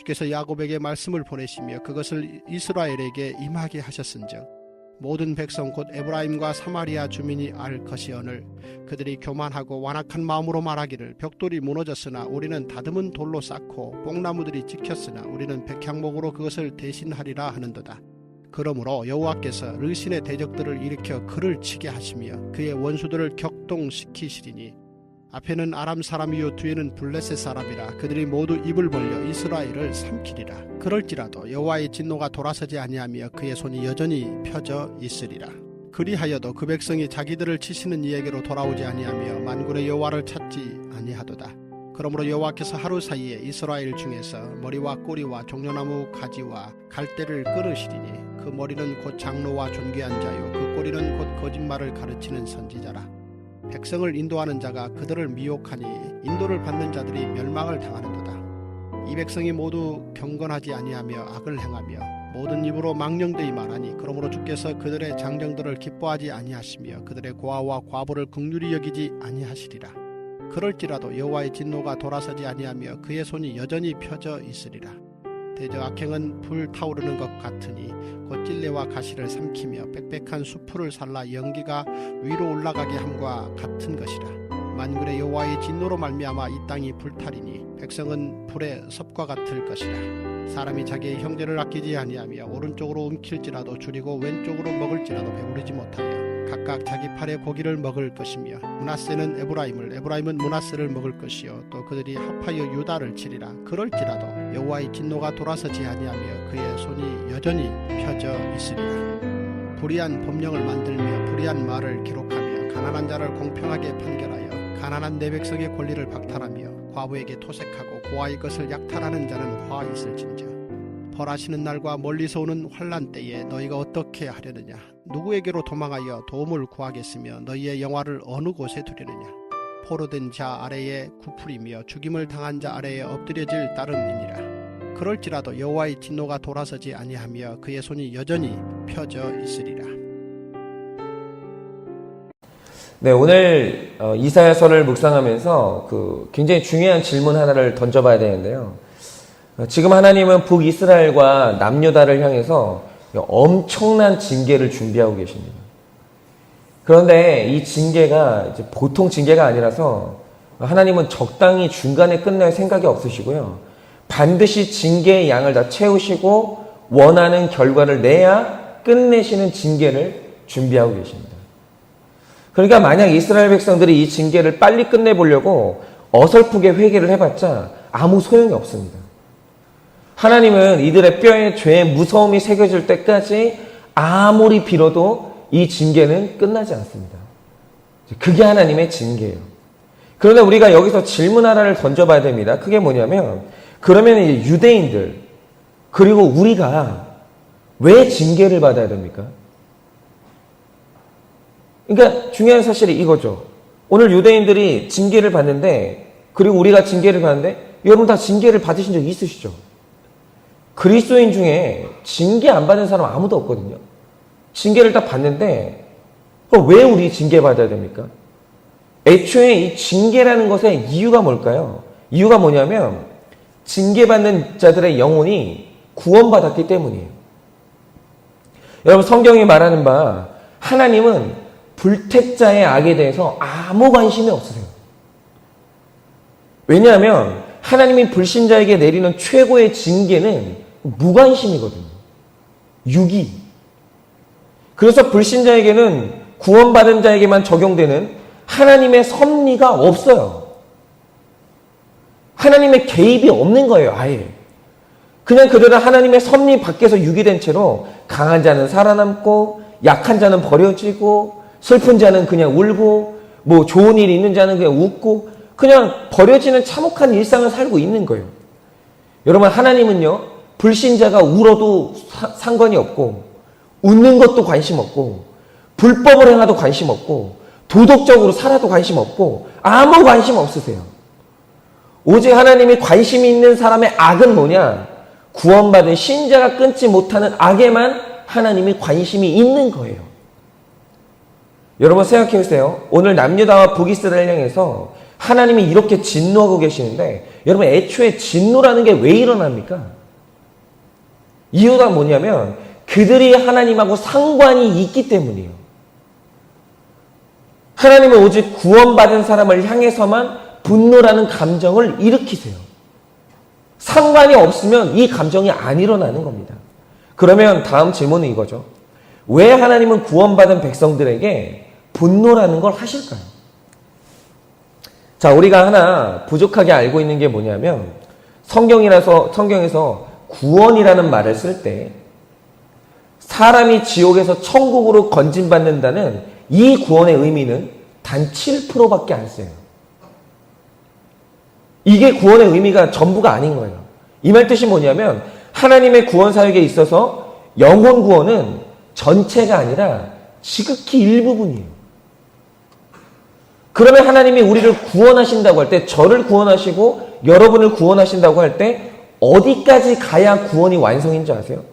주께서 야곱에게 말씀을 보내시며 그것을 이스라엘에게 임하게 하셨은즉 모든 백성 곧 에브라임과 사마리아 주민이 알 것이오늘 그들이 교만하고 완악한 마음으로 말하기를 벽돌이 무너졌으나 우리는 다듬은 돌로 쌓고 뽕나무들이 찍혔으나 우리는 백향목으로 그것을 대신하리라 하는도다. 그러므로 여호와께서 르신의 대적들을 일으켜 그를 치게 하시며 그의 원수들을 격동시키시리니 앞에는 아람 사람이요 뒤에는 블레셋 사람이라 그들이 모두 입을 벌려 이스라엘을 삼키리라. 그럴지라도 여호와의 진노가 돌아서지 아니하며 그의 손이 여전히 펴져 있으리라. 그리하여도 그 백성이 자기들을 치시는 이에게로 돌아오지 아니하며 만군의 여호와를 찾지 아니하도다. 그러므로 여호와께서 하루 사이에 이스라엘 중에서 머리와 꼬리와 종려나무 가지와 갈대를 끊으시리니 그 머리는 곧 장로와 존귀한 자요 그 꼬리는 곧 거짓말을 가르치는 선지자라. 백성을 인도하는 자가 그들을 미혹하니 인도를 받는 자들이 멸망을 당하는도다. 이 백성이 모두 경건하지 아니하며 악을 행하며 모든 입으로 망령되이 말하니 그러므로 주께서 그들의 장정들을 기뻐하지 아니하시며 그들의 고아와 과부를 긍휼히 여기지 아니하시리라. 그럴지라도 여호와의 진노가 돌아서지 아니하며 그의 손이 여전히 펴져 있으리라. 대저 악행은 불 타오르는 것 같으니 곧 찔레와 가시를 삼키며 빽빽한 수풀을 살라 연기가 위로 올라가게 함과 같은 것이라. 만군의 여호와의 진노로 말미암아 이 땅이 불타리니 백성은 불의 섭과 같을 것이라. 사람이 자기의 형제를 아끼지 아니하며 오른쪽으로 움킬지라도 줄이고 왼쪽으로 먹을지라도 배부르지 못하여 각각 자기 팔의 고기를 먹을 것이며 므낫세는 에브라임은 므낫세를 먹을 것이요 또 그들이 합하여 유다를 치리라. 그럴지라도 여호와의 진노가 돌아서지 아니하며 그의 손이 여전히 펴져 있으리라. 불의한 법령을 만들며 불의한 말을 기록하며 가난한 자를 공평하게 판결하여 가난한 내 백성의 권리를 박탈하며 과부에게 토색하고 고아의 것을 약탈하는 자는 화 있을진저. 벌하시는 날과 멀리서 오는 환난 때에 너희가 어떻게 하려느냐. 누구에게로 도망하여 도움을 구하겠으며 너희의 영화를 어느 곳에 두려느냐. 포로된 자 아래에 구풀이며 죽임을 당한 자 아래에 엎드려질 따름이니라. 그럴지라도 여호와의 진노가 돌아서지 아니하며 그의 손이 여전히 펴져 있으리라. 네, 오늘 이사야서를 묵상하면서 굉장히 중요한 질문 하나를 던져봐야 되는데요. 지금 하나님은 북이스라엘과 남유다를 향해서 엄청난 징계를 준비하고 계십니다. 그런데 이 징계가 이제 보통 징계가 아니라서 하나님은 적당히 중간에 끝낼 생각이 없으시고요. 반드시 징계의 양을 다 채우시고 원하는 결과를 내야 끝내시는 징계를 준비하고 계십니다. 그러니까 만약 이스라엘 백성들이 이 징계를 빨리 끝내보려고 어설프게 회개를 해봤자 아무 소용이 없습니다. 하나님은 이들의 뼈에 죄의 무서움이 새겨질 때까지 아무리 빌어도 이 징계는 끝나지 않습니다. 그게 하나님의 징계예요. 그런데 우리가 여기서 질문 하나를 던져봐야 됩니다. 그게 뭐냐면 그러면 이제 유대인들 그리고 우리가 왜 징계를 받아야 됩니까? 그러니까 중요한 사실이 이거죠. 오늘 유대인들이 징계를 받는데 그리고 우리가 징계를 받는데 여러분 다 징계를 받으신 적 있으시죠? 그리스도인 중에 징계 안 받은 사람 아무도 없거든요. 징계를 다 받는데 그럼 왜 우리 징계 받아야 됩니까? 애초에 이 징계라는 것의 이유가 뭘까요? 이유가 뭐냐면 징계받는 자들의 영혼이 구원받았기 때문이에요. 여러분 성경이 말하는 바 하나님은 불택자의 악에 대해서 아무 관심이 없으세요. 왜냐하면 하나님이 불신자에게 내리는 최고의 징계는 무관심이거든요. 유기. 그래서 불신자에게는 구원받은 자에게만 적용되는 하나님의 섭리가 없어요. 하나님의 개입이 없는 거예요, 아예. 그냥 그들은 하나님의 섭리 밖에서 유기된 채로 강한 자는 살아남고 약한 자는 버려지고 슬픈 자는 그냥 울고 뭐 좋은 일이 있는 자는 그냥 웃고 그냥 버려지는 참혹한 일상을 살고 있는 거예요. 여러분 하나님은요 불신자가 울어도 상관이 없고 웃는 것도 관심 없고 불법을 행해도 관심 없고 도덕적으로 살아도 관심 없고 아무 관심 없으세요. 오직 하나님이 관심이 있는 사람의 악은 뭐냐? 구원받은 신자가 끊지 못하는 악에만 하나님이 관심이 있는 거예요. 여러분 생각해 보세요. 오늘 남유다와 북이스라엘 향해서 하나님이 이렇게 진노하고 계시는데 여러분 애초에 진노라는 게 왜 일어납니까? 이유가 뭐냐면 그들이 하나님하고 상관이 있기 때문이에요. 하나님은 오직 구원받은 사람을 향해서만 분노라는 감정을 일으키세요. 상관이 없으면 이 감정이 안 일어나는 겁니다. 그러면 다음 질문은 이거죠. 왜 하나님은 구원받은 백성들에게 분노라는 걸 하실까요? 자, 우리가 하나 부족하게 알고 있는 게 뭐냐면 성경에서 구원이라는 말을 쓸 때 사람이 지옥에서 천국으로 건진받는다는 이 구원의 의미는 단 7%밖에 안 써요. 이게 구원의 의미가 전부가 아닌 거예요. 이 말 뜻이 뭐냐면 하나님의 구원 사역에 있어서 영혼 구원은 전체가 아니라 지극히 일부분이에요. 그러면 하나님이 우리를 구원하신다고 할 때, 저를 구원하시고 여러분을 구원하신다고 할 때 어디까지 가야 구원이 완성인 줄 아세요?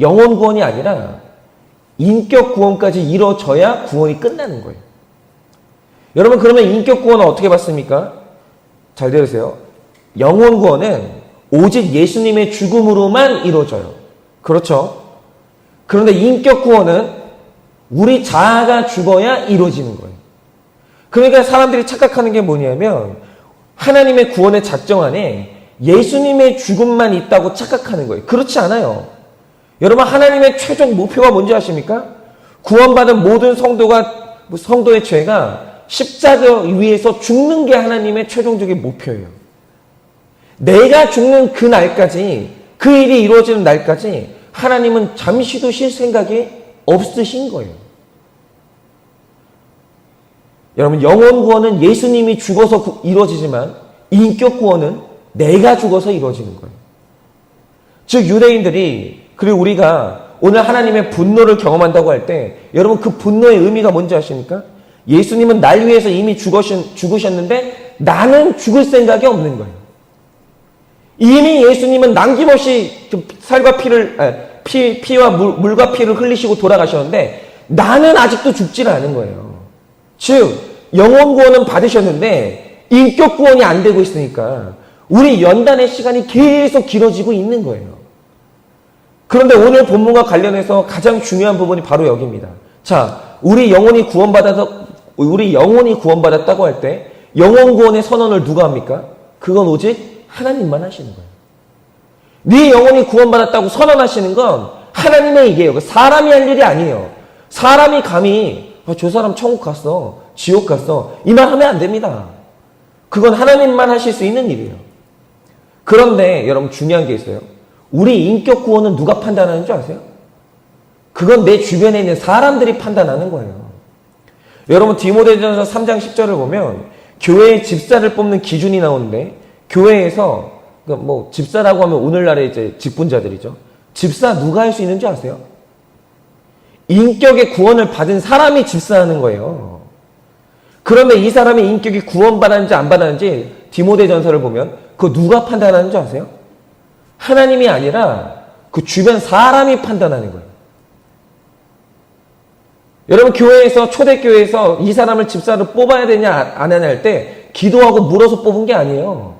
영혼 구원이 아니라 인격 구원까지 이루어져야 구원이 끝나는 거예요. 여러분, 그러면 인격 구원은 어떻게 받습니까? 잘 들으세요. 영혼 구원은 오직 예수님의 죽음으로만 이루어져요. 그렇죠? 그런데 인격 구원은 우리 자아가 죽어야 이루어지는 거예요. 그러니까 사람들이 착각하는 게 뭐냐면 하나님의 구원의 작정 안에 예수님의 죽음만 있다고 착각하는 거예요. 그렇지 않아요. 여러분, 하나님의 최종 목표가 뭔지 아십니까? 구원받은 모든 성도의 죄가 십자가 위에서 죽는 게 하나님의 최종적인 목표예요. 내가 죽는 그 날까지, 그 일이 이루어지는 날까지 하나님은 잠시도 쉴 생각이 없으신 거예요. 여러분, 영혼 구원은 예수님이 죽어서 이루어지지만 인격 구원은 내가 죽어서 이루어지는 거예요. 즉 유대인들이, 그리고 우리가 오늘 하나님의 분노를 경험한다고 할 때 여러분, 그 분노의 의미가 뭔지 아십니까? 예수님은 날 위해서 이미 죽으셨는데 나는 죽을 생각이 없는 거예요. 이미 예수님은 남김없이 살과 피와 물과 피를 흘리시고 돌아가셨는데 나는 아직도 죽지를 않은 거예요. 즉 영혼 구원은 받으셨는데 인격 구원이 안 되고 있으니까 우리 연단의 시간이 계속 길어지고 있는 거예요. 그런데 오늘 본문과 관련해서 가장 중요한 부분이 바로 여기입니다. 자, 우리 영혼이 구원받았다고 할 때 영혼 구원의 선언을 누가 합니까? 그건 오직 하나님만 하시는 거예요. 네 영혼이 구원받았다고 선언하시는 건 하나님의 얘기예요. 사람이 할 일이 아니에요. 사람이 감히 저 사람 천국 갔어, 지옥 갔어, 이 말 하면 안 됩니다. 그건 하나님만 하실 수 있는 일이에요. 그런데 여러분, 중요한 게 있어요. 우리 인격 구원은 누가 판단하는 줄 아세요? 그건 내 주변에 있는 사람들이 판단하는 거예요. 여러분, 디모데전서 3장 10절을 보면 교회의 집사를 뽑는 기준이 나오는데, 교회에서 집사라고 하면 오늘날의 이제 직분자들이죠. 집사 누가 할 수 있는 줄 아세요? 인격의 구원을 받은 사람이 집사하는 거예요. 그런데 이 사람의 인격이 구원받았는지 안 받았는지 디모데전서를 보면 그거 누가 판단하는 줄 아세요? 하나님이 아니라 그 주변 사람이 판단하는 거예요. 여러분, 교회에서, 초대교회에서 이 사람을 집사로 뽑아야 되냐 안 하냐 할 때 기도하고 물어서 뽑은 게 아니에요.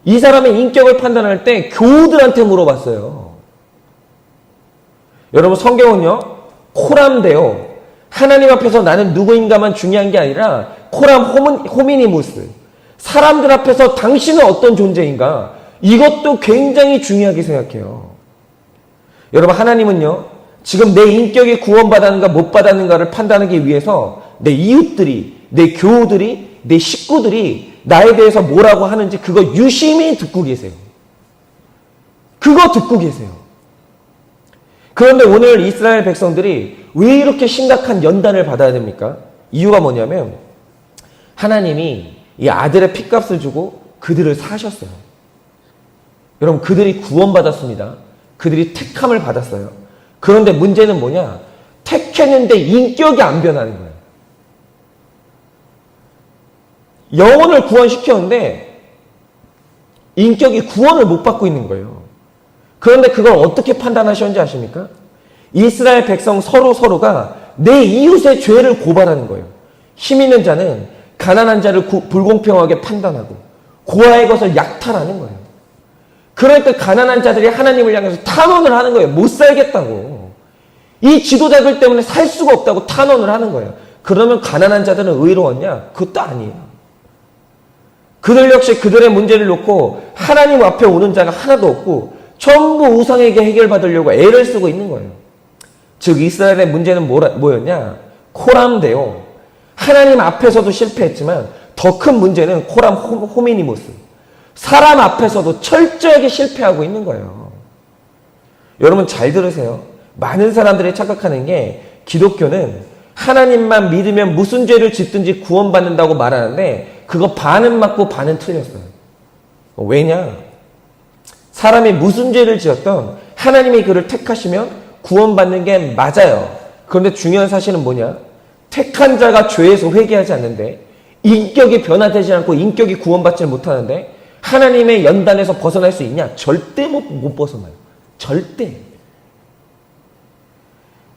이 사람의 인격을 판단할 때 교우들한테 물어봤어요. 여러분, 성경은요, 코람데오, 하나님 앞에서 나는 누구인가만 중요한 게 아니라 코람 호미니무스, 사람들 앞에서 당신은 어떤 존재인가, 이것도 굉장히 중요하게 생각해요. 여러분, 하나님은요, 지금 내 인격이 구원받았는가 못 받았는가를 판단하기 위해서 내 이웃들이, 내 교우들이, 내 식구들이 나에 대해서 뭐라고 하는지 그거 유심히 듣고 계세요. 그거 듣고 계세요. 그런데 오늘 이스라엘 백성들이 왜 이렇게 심각한 연단을 받아야 됩니까? 이유가 뭐냐면 하나님이 이 아들의 핏값을 주고 그들을 사셨어요. 여러분, 그들이 구원받았습니다. 그들이 택함을 받았어요. 그런데 문제는 뭐냐? 택했는데 인격이 안 변하는 거예요. 영혼을 구원시켰는데 인격이 구원을 못 받고 있는 거예요. 그런데 그걸 어떻게 판단하셨는지 아십니까? 이스라엘 백성 서로가 내 이웃의 죄를 고발하는 거예요. 힘 있는 자는 가난한 자를 불공평하게 판단하고 고아의 것을 약탈하는 거예요. 그러니까 가난한 자들이 하나님을 향해서 탄원을 하는 거예요. 못 살겠다고. 이 지도자들 때문에 살 수가 없다고 탄원을 하는 거예요. 그러면 가난한 자들은 의로웠냐? 그것도 아니에요. 그들 역시 그들의 문제를 놓고 하나님 앞에 오는 자가 하나도 없고 전부 우상에게 해결받으려고 애를 쓰고 있는 거예요. 즉 이스라엘의 문제는 뭐였냐? 코람데요. 하나님 앞에서도 실패했지만 더 큰 문제는 코람 호미니무스. 사람 앞에서도 철저하게 실패하고 있는 거예요. 여러분 잘 들으세요. 많은 사람들이 착각하는 게 기독교는 하나님만 믿으면 무슨 죄를 짓든지 구원받는다고 말하는데 그거 반은 맞고 반은 틀렸어요. 왜냐? 사람이 무슨 죄를 지었던 하나님이 그를 택하시면 구원받는 게 맞아요. 그런데 중요한 사실은 뭐냐? 택한 자가 죄에서 회개하지 않는데 인격이 변화되지 않고 인격이 구원받지 못하는데 하나님의 연단에서 벗어날 수 있냐? 절대 못 벗어나요. 절대.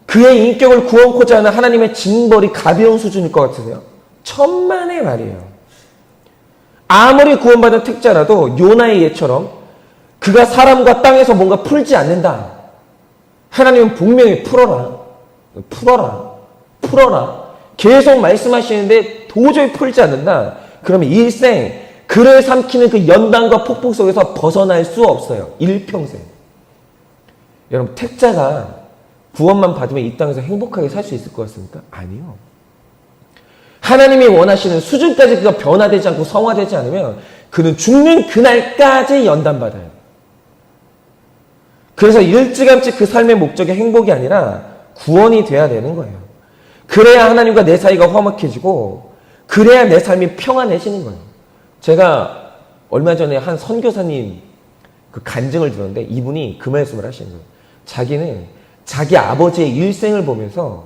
그의 인격을 구원코자 하는 하나님의 징벌이 가벼운 수준일 것 같으세요? 천만의 말이에요. 아무리 구원받은 택자라도 요나의 예처럼 그가 사람과 땅에서 뭔가 풀지 않는다. 하나님은 분명히 풀어라. 계속 말씀하시는데 도저히 풀지 않는다. 그러면 일생 그를 삼키는 그 연단과 폭풍 속에서 벗어날 수 없어요. 일평생. 여러분 택자가 구원만 받으면 이 땅에서 행복하게 살 수 있을 것 같습니까? 아니요. 하나님이 원하시는 수준까지 그가 변화되지 않고 성화되지 않으면 그는 죽는 그날까지 연단받아요. 그래서 일찌감치 그 삶의 목적이 행복이 아니라 구원이 돼야 되는 거예요. 그래야 하나님과 내 사이가 화목해지고 그래야 내 삶이 평안해지는 거예요. 제가 얼마 전에 한 선교사님 그 간증을 들었는데 이분이 그 말씀을 하시는 거예요. 자기는 자기 아버지의 일생을 보면서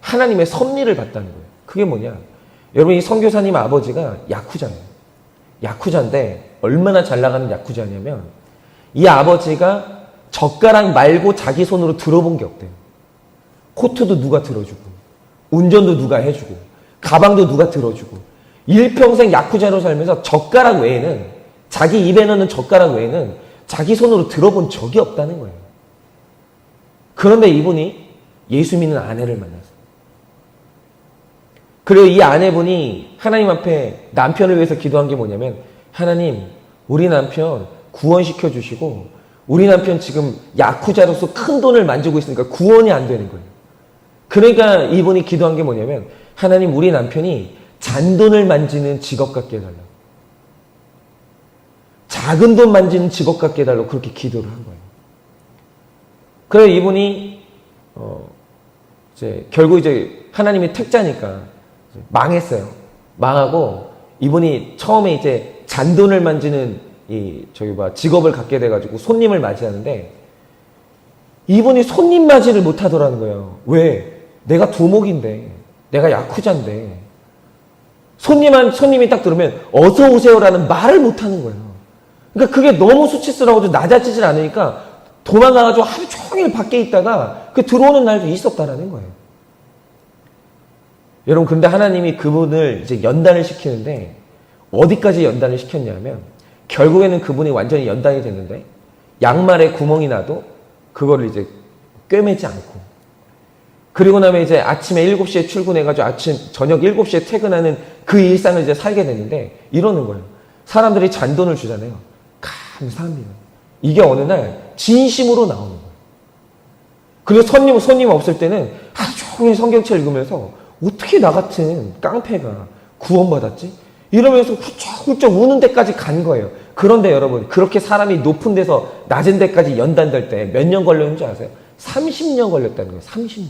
하나님의 섭리를 봤다는 거예요. 그게 뭐냐? 여러분 이 선교사님 아버지가 야쿠자예요. 야쿠자인데 얼마나 잘 나가는 야쿠자냐면 이 아버지가 젓가락 말고 자기 손으로 들어본 게 없대요. 코트도 누가 들어주고 운전도 누가 해주고 가방도 누가 들어주고 일평생 야쿠자로 살면서 젓가락 외에는 자기 입에 넣는 젓가락 외에는 자기 손으로 들어본 적이 없다는 거예요. 그런데 이분이 예수 믿는 아내를 만났어요. 그리고 이 아내분이 하나님 앞에 남편을 위해서 기도한 게 뭐냐면 하나님 우리 남편 구원시켜 주시고 우리 남편 지금 야쿠자로서 큰 돈을 만지고 있으니까 구원이 안 되는 거예요. 그러니까 이분이 기도한 게 뭐냐면 하나님 우리 남편이 잔돈을 만지는 직업 갖게 해달라고. 작은 돈 만지는 직업 갖게 해달라고 그렇게 기도를 한 거예요. 그래서 이분이 결국 이제 하나님이 택자니까 망했어요. 망하고 이분이 처음에 이제 잔돈을 만지는 직업을 갖게 돼가지고 손님을 맞이하는데 이분이 손님 맞이를 못하더라는 거예요. 왜? 내가 두목인데, 내가 야쿠자인데 손님이 딱 들으면 어서 오세요라는 말을 못하는 거예요. 그러니까 그게 너무 수치스러워서 낮아지질 않으니까 도망가가지고 하루 종일 밖에 있다가 그 들어오는 날도 있었다라는 거예요. 여러분 근데 하나님이 그분을 이제 연단을 시키는데 어디까지 연단을 시켰냐면 결국에는 그분이 완전히 연단이 됐는데 양말에 구멍이 나도 그거를 이제 꿰매지 않고 그리고 나면 이제 아침에 7시에 출근해가지고 저녁 7시에 퇴근하는 그 일상을 이제 살게 되는데 이러는 거예요. 사람들이 잔돈을 주잖아요. 감사합니다. 이게 어느 날 진심으로 나오는 거예요. 그리고 손님 없을 때는 하루 종일 성경책 읽으면서 어떻게 나 같은 깡패가 구원받았지? 이러면서 훌쩍훌쩍 우는 데까지 간 거예요. 그런데 여러분 그렇게 사람이 높은 데서 낮은 데까지 연단될 때 몇 년 걸렸는 줄 아세요? 30년 걸렸다는 거예요. 30년.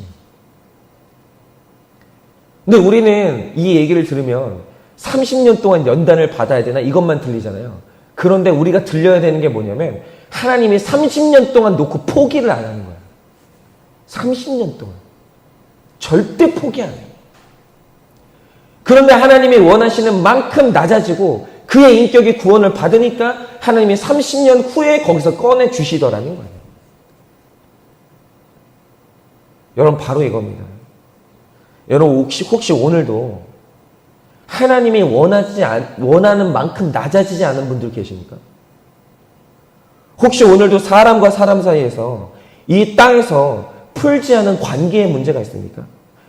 근데 우리는 이 얘기를 들으면 30년 동안 연단을 받아야 되나 이것만 들리잖아요. 그런데 우리가 들려야 되는 게 뭐냐면 하나님이 30년 동안 놓고 포기를 안 하는 거예요. 30년 동안. 절대 포기 안 해요. 그런데 하나님이 원하시는 만큼 낮아지고 그의 인격이 구원을 받으니까 하나님이 30년 후에 거기서 꺼내 주시더라는 거예요. 여러분 바로 이겁니다. 여러분 혹시 오늘도 하나님이 원하는 만큼 낮아지지 않은 분들 계십니까? 혹시 오늘도 사람과 사람 사이에서 이 땅에서 풀지 않은 관계의 문제가 있습니까?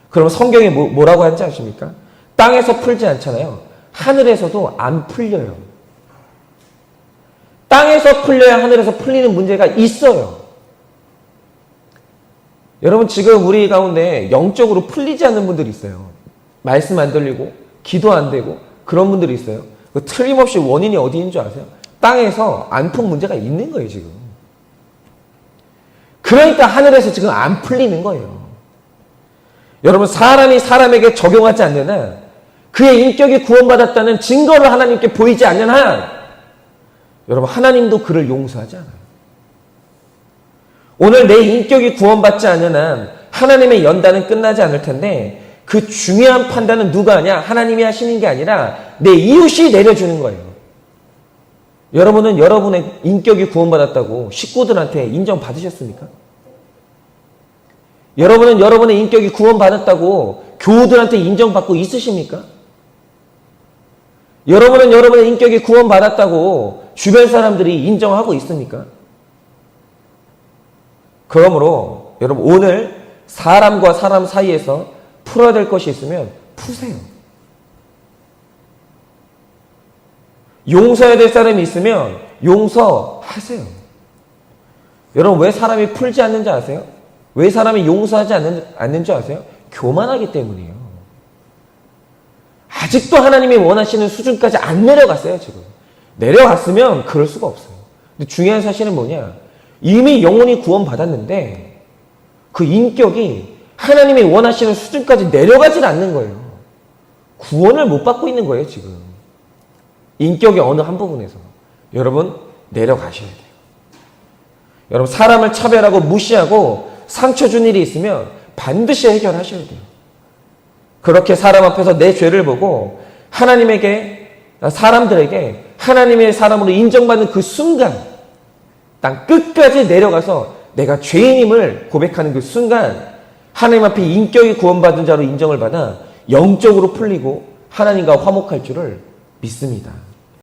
그럼 성경이 뭐라고 하는지 아십니까? 땅에서 풀지 않잖아요. 하늘에서도 안 풀려요. 땅에서 풀려야 하늘에서 풀리는 문제가 있어요. 여러분, 지금 우리 가운데 영적으로 풀리지 않는 분들이 있어요. 말씀 안 들리고 기도 안 되고 그런 분들이 있어요. 그 틀림없이 원인이 어디인 줄 아세요? 땅에서 안 푼 문제가 있는 거예요, 지금. 그러니까 하늘에서 지금 안 풀리는 거예요. 여러분, 사람이 사람에게 적용하지 않는 한, 그의 인격이 구원받았다는 증거를 하나님께 보이지 않는 한, 여러분, 하나님도 그를 용서하지 않아요. 오늘 내 인격이 구원받지 않는 한 하나님의 연단은 끝나지 않을 텐데, 그 중요한 판단은 누가 하냐? 하나님이 하시는 게 아니라 내 이웃이 내려주는 거예요. 여러분은 여러분의 인격이 구원받았다고 식구들한테 인정받으셨습니까? 여러분은 여러분의 인격이 구원받았다고 교우들한테 인정받고 있으십니까? 여러분은 여러분의 인격이 구원받았다고 주변 사람들이 인정하고 있습니까? 그러므로 여러분, 오늘 사람과 사람 사이에서 풀어야 될 것이 있으면 푸세요. 용서해야 될 사람이 있으면 용서하세요. 여러분, 왜 사람이 풀지 않는지 아세요? 왜 사람이 용서하지 않는 줄 아세요? 교만하기 때문이에요. 아직도 하나님이 원하시는 수준까지 안 내려갔어요, 지금. 내려갔으면 그럴 수가 없어요. 근데 중요한 사실은 뭐냐? 이미 영혼이 구원받았는데 그 인격이 하나님이 원하시는 수준까지 내려가질 않는 거예요. 구원을 못 받고 있는 거예요, 지금. 인격의 어느 한 부분에서. 여러분, 내려가셔야 돼요. 여러분, 사람을 차별하고 무시하고 상처 준 일이 있으면 반드시 해결하셔야 돼요. 그렇게 사람 앞에서 내 죄를 보고 사람들에게 하나님의 사람으로 인정받는 그 순간, 땅 끝까지 내려가서 내가 죄인임을 고백하는 그 순간, 하나님 앞에 인격이 구원받은 자로 인정을 받아 영적으로 풀리고 하나님과 화목할 줄을 믿습니다.